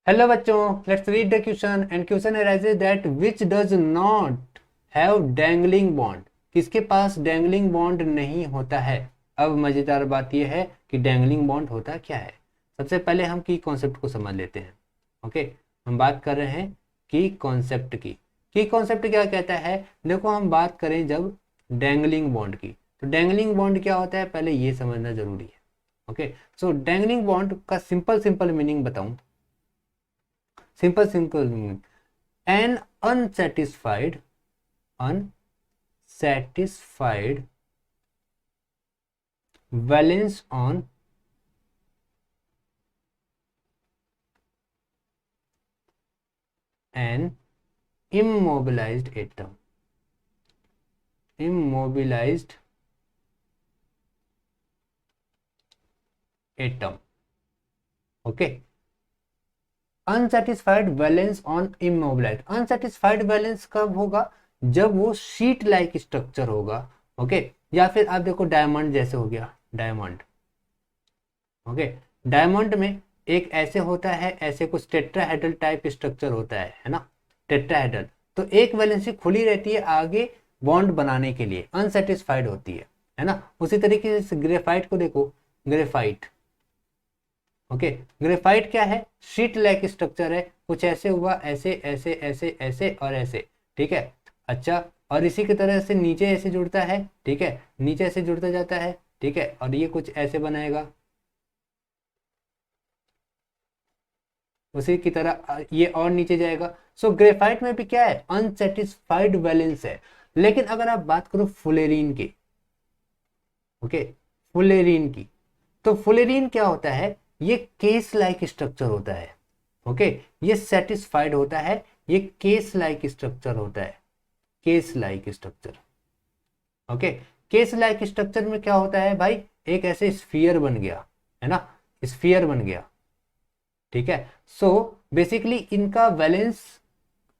Hello बच्चों, let's read the question and question arises that which does not have dangling bond. किसके पास dangling bond नहीं होता है। अब मजेदार बात यह है कि डैंगलिंग बॉन्ड होता क्या है। सबसे पहले हम की कॉन्सेप्ट को समझ लेते हैं। ओके, हम बात कर रहे हैं की कॉन्सेप्ट की। की कॉन्सेप्ट क्या कहता है, देखो हम बात करें जब डैंगलिंग बॉन्ड की, तो डैंगलिंग बॉन्ड क्या होता है पहले ये समझना जरूरी है। ओके, सो डैंगलिंग बॉन्ड का सिंपल मीनिंग बताऊं। Simple meaning, an unsatisfied valence on an immobilized atom। Okay, unsatisfied valence on immobilise. Unsatisfied valence कब होगा, जब वो शीट लाइक स्ट्रक्चर होगा। ओके, या फिर आप देखो डायमंड जैसे हो गया, डायमंड। ओके, डायमंड में एक ऐसे होता है, ऐसे कुछ टेट्राहेड्रल टाइप स्ट्रक्चर होता है ना, टेट्राहेड्रल। तो एक वैलेंसी खुली रहती है आगे बॉन्ड बनाने के लिए, अनसेटिस्फाइड होती है ना। उसी तरीके से ग्रेफाइट को देखो, ग्रेफाइट। ओके, ग्रेफाइट क्या है, शीट लाइक स्ट्रक्चर है, कुछ ऐसे हुआ, ऐसे ऐसे ऐसे ऐसे और ऐसे। ठीक है, अच्छा, और इसी की तरह से नीचे ऐसे जुड़ता है। ठीक है, नीचे ऐसे जुड़ता जाता है। ठीक है, और ये कुछ ऐसे बनाएगा, उसी की तरह ये और नीचे जाएगा। सो ग्रेफाइट में भी क्या है, अनसेटिस्फाइड वैलेंस है। लेकिन अगर आप बात करो फुलेरीन की, ओके, फुलेरीन की, तो फुलेरीन क्या होता है, ये केस लाइक स्ट्रक्चर होता है। ओके, ये सेटिस्फाइड होता है, ये केस लाइक स्ट्रक्चर होता है, case like structure. Okay, case like structure में क्या होता है भाई, एक ऐसे स्फीयर बन गया है ना, स्फीयर बन गया। ठीक है, सो बेसिकली इनका वैलेंस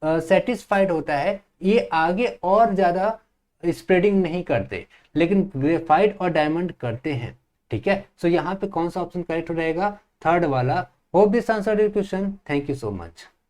सेटिस्फाइड होता है, ये आगे और ज्यादा स्प्रेडिंग नहीं करते, लेकिन ग्रेफाइट और डायमंड करते हैं। ठीक है, सो यहाँ पे कौन सा ऑप्शन करेक्ट रहेगा, थर्ड वाला। Hope this answered your question, thank you so much.